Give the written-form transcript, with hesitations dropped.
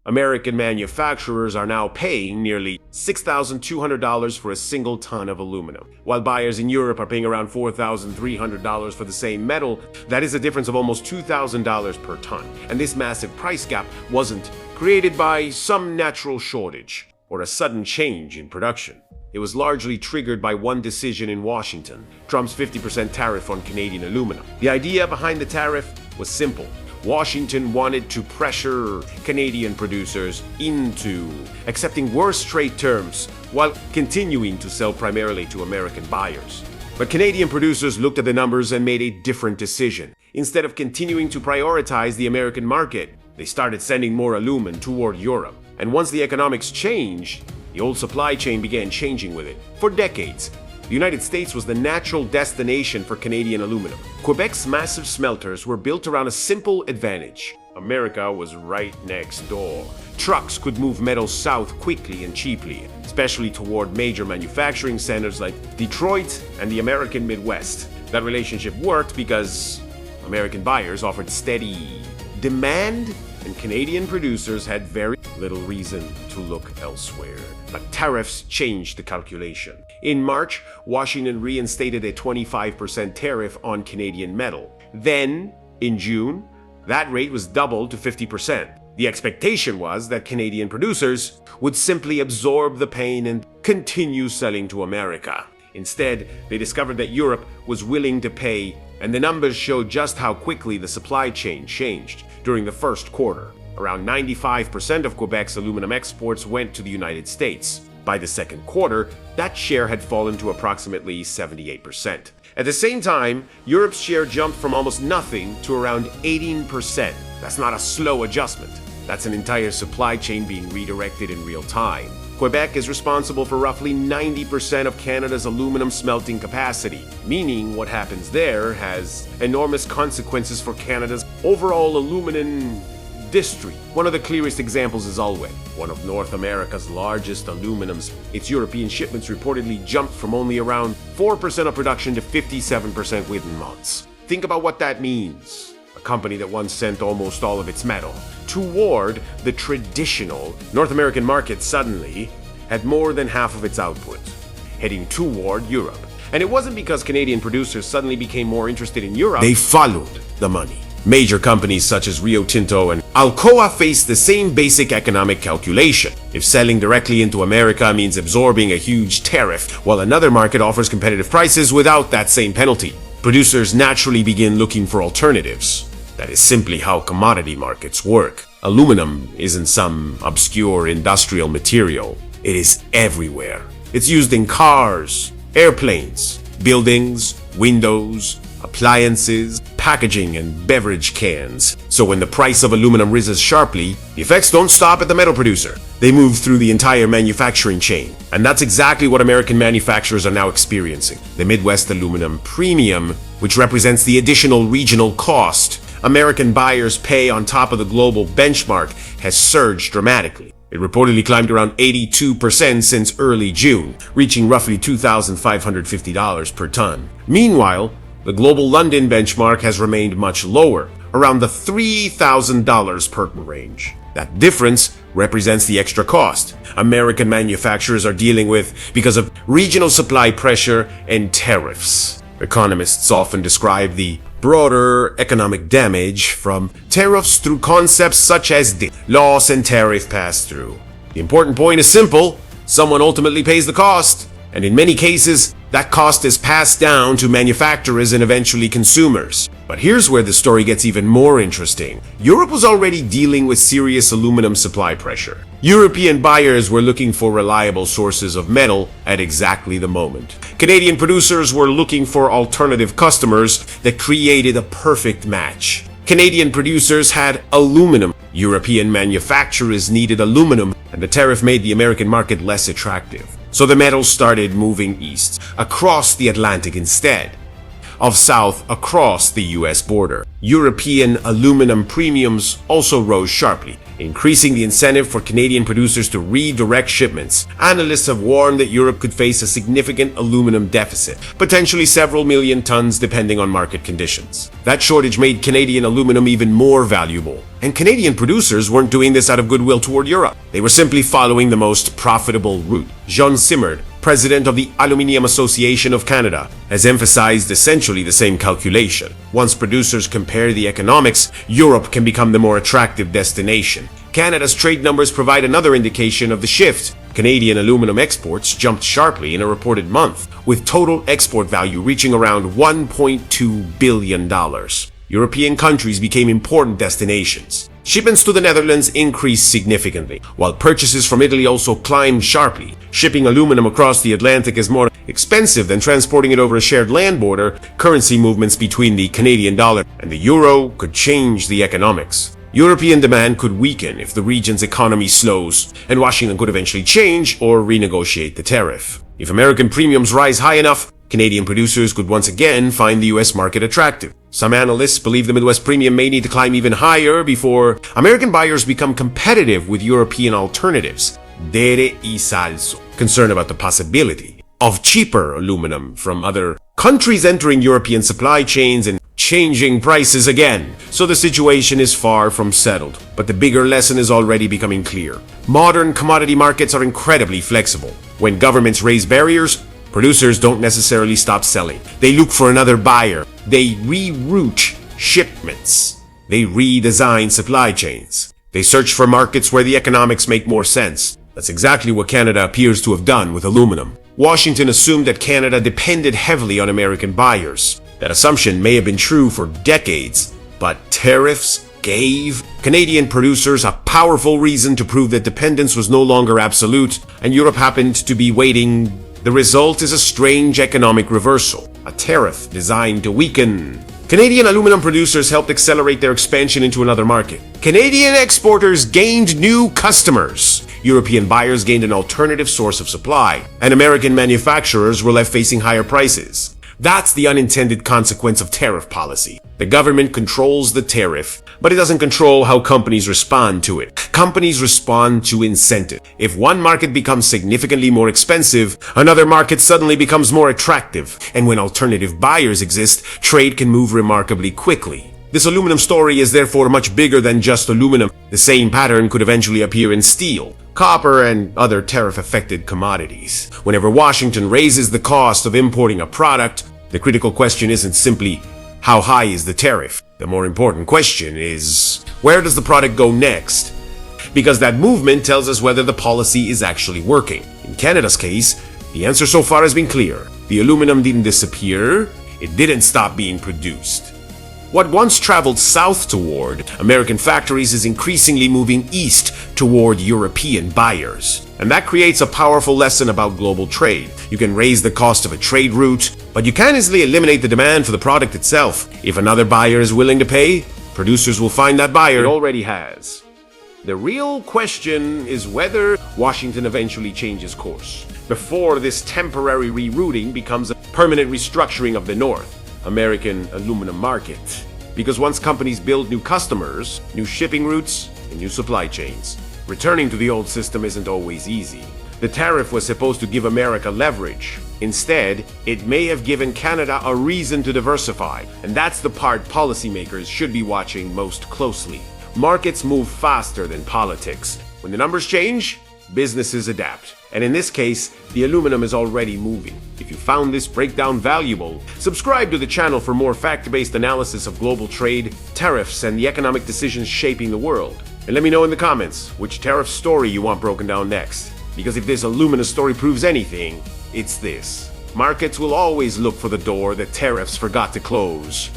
American manufacturers are now paying nearly $6,200 for a single ton of aluminum, while buyers in Europe are paying around $4,300 for the same metal. That is a difference of almost $2,000 per ton. And this massive price gap wasn't created by some natural shortage or a sudden change in production. It was largely triggered by one decision in Washington, Trump's 50% tariff on Canadian aluminum. The idea behind the tariff was simple. Washington wanted to pressure Canadian producers into accepting worse trade terms while continuing to sell primarily to American buyers. But Canadian producers looked at the numbers and made a different decision. Instead of continuing to prioritize the American market, they started sending more aluminum toward Europe. And once the economics changed, the old supply chain began changing with it. For decades, the United States was the natural destination for Canadian aluminum. Quebec's massive smelters were built around a simple advantage. America was right next door. Trucks could move metal south quickly and cheaply, especially toward major manufacturing centers like Detroit and the American Midwest. That relationship worked because American buyers offered steady demand, and Canadian producers had very little reason to look elsewhere. But tariffs changed the calculation. In March, Washington reinstated a 25% tariff on Canadian metal. Then, in June, that rate was doubled to 50%. The expectation was that Canadian producers would simply absorb the pain and continue selling to America. Instead, they discovered that Europe was willing to pay, and the numbers showed just how quickly the supply chain changed. During the first quarter, around 95% of Quebec's aluminum exports went to the United States. By the second quarter, that share had fallen to approximately 78%. At the same time, Europe's share jumped from almost nothing to around 18%. That's not a slow adjustment. That's an entire supply chain being redirected in real time. Quebec is responsible for roughly 90% of Canada's aluminum smelting capacity, meaning what happens there has enormous consequences for Canada's overall aluminum industry. One of the clearest examples is Alway, one of North America's largest aluminums. Its European shipments reportedly jumped from only around 4% of production to 57% within months. Think about what that means. A company that once sent almost all of its metal toward the traditional North American market suddenly had more than half of its output heading toward Europe. And it wasn't because Canadian producers suddenly became more interested in Europe. They followed the money. Major companies such as Rio Tinto and Alcoa face the same basic economic calculation. If selling directly into America means absorbing a huge tariff, while another market offers competitive prices without that same penalty, producers naturally begin looking for alternatives. That is simply how commodity markets work. Aluminum isn't some obscure industrial material. It is everywhere. It's used in cars, airplanes, buildings, windows, appliances, packaging, and beverage cans. So when the price of aluminum rises sharply, the effects don't stop at the metal producer. They move through the entire manufacturing chain. And that's exactly what American manufacturers are now experiencing. The Midwest aluminum premium, which represents the additional regional cost American buyers pay on top of the global benchmark, has surged dramatically. It reportedly climbed around 82% since early June, reaching roughly $2,550 per ton. Meanwhile, the global London benchmark has remained much lower, around the $3,000 per ton range. That difference represents the extra cost American manufacturers are dealing with because of regional supply pressure and tariffs. Economists often describe the broader economic damage from tariffs through concepts such as the loss and tariff pass-through. The important point is simple: someone ultimately pays the cost, and in many cases, that cost is passed down to manufacturers and eventually consumers. But here's where the story gets even more interesting. Europe was already dealing with serious aluminum supply pressure. European buyers were looking for reliable sources of metal at exactly the moment. Canadian producers were looking for alternative customers that created a perfect match. Canadian producers had aluminum. European manufacturers needed aluminum, and the tariff made the American market less attractive. So the metals started moving east, across the Atlantic instead of south across the US border. European aluminum premiums also rose sharply, increasing the incentive for Canadian producers to redirect shipments. Analysts have warned that Europe could face a significant aluminum deficit, potentially several million tons depending on market conditions. That shortage made Canadian aluminum even more valuable. And Canadian producers weren't doing this out of goodwill toward Europe. They were simply following the most profitable route. Jean Simard, president of the Aluminium Association of Canada, has emphasized essentially the same calculation. Once producers compare the economics, Europe can become the more attractive destination. Canada's trade numbers provide another indication of the shift. Canadian aluminum exports jumped sharply in a reported month, with total export value reaching around $1.2 billion. European countries became important destinations. Shipments to the Netherlands increased significantly, while purchases from Italy also climbed sharply. Shipping aluminum across the Atlantic is more expensive than transporting it over a shared land border. Currency movements between the Canadian dollar and the euro could change the economics. European demand could weaken if the region's economy slows, and Washington could eventually change or renegotiate the tariff. If American premiums rise high enough, Canadian producers could once again find the US market attractive. Some analysts believe the Midwest premium may need to climb even higher before American buyers become competitive with European alternatives. Dere y salso. Concern about the possibility of cheaper aluminum from other countries entering European supply chains and changing prices again. So the situation is far from settled. But the bigger lesson is already becoming clear. Modern commodity markets are incredibly flexible. When governments raise barriers, producers don't necessarily stop selling. They look for another buyer. They reroute shipments. They redesign supply chains. They search for markets where the economics make more sense. That's exactly what Canada appears to have done with aluminum. Washington assumed that Canada depended heavily on American buyers. That assumption may have been true for decades, but tariffs gave Canadian producers a powerful reason to prove that dependence was no longer absolute, and Europe happened to be waiting. The result is a strange economic reversal, a tariff designed to weaken. Canadian aluminum producers helped accelerate their expansion into another market. Canadian exporters gained new customers. European buyers gained an alternative source of supply, and American manufacturers were left facing higher prices. That's the unintended consequence of tariff policy. The government controls the tariff, but it doesn't control how companies respond to it. Companies respond to incentive. If one market becomes significantly more expensive, another market suddenly becomes more attractive. And when alternative buyers exist, trade can move remarkably quickly. This aluminum story is therefore much bigger than just aluminum. The same pattern could eventually appear in steel, copper, and other tariff-affected commodities. Whenever Washington raises the cost of importing a product, the critical question isn't simply, how high is the tariff? The more important question is, where does the product go next? Because that movement tells us whether the policy is actually working. In Canada's case, the answer so far has been clear. The aluminum didn't disappear, it didn't stop being produced. What once traveled south toward American factories is increasingly moving east toward European buyers. And that creates a powerful lesson about global trade. You can raise the cost of a trade route, but you can't easily eliminate the demand for the product itself. If another buyer is willing to pay, producers will find that buyer. It already has. The real question is whether Washington eventually changes course, before this temporary rerouting becomes a permanent restructuring of the North American aluminum market. Because once companies build new customers, new shipping routes, and new supply chains, returning to the old system isn't always easy. The tariff was supposed to give America leverage. Instead, it may have given Canada a reason to diversify, and that's the part policymakers should be watching most closely. Markets move faster than politics. When the numbers change, businesses adapt. And in this case, the aluminum is already moving. If you found this breakdown valuable, subscribe to the channel for more fact-based analysis of global trade, tariffs, and the economic decisions shaping the world. And let me know in the comments which tariff story you want broken down next. Because if this aluminum story proves anything, it's this. Markets will always look for the door that tariffs forgot to close.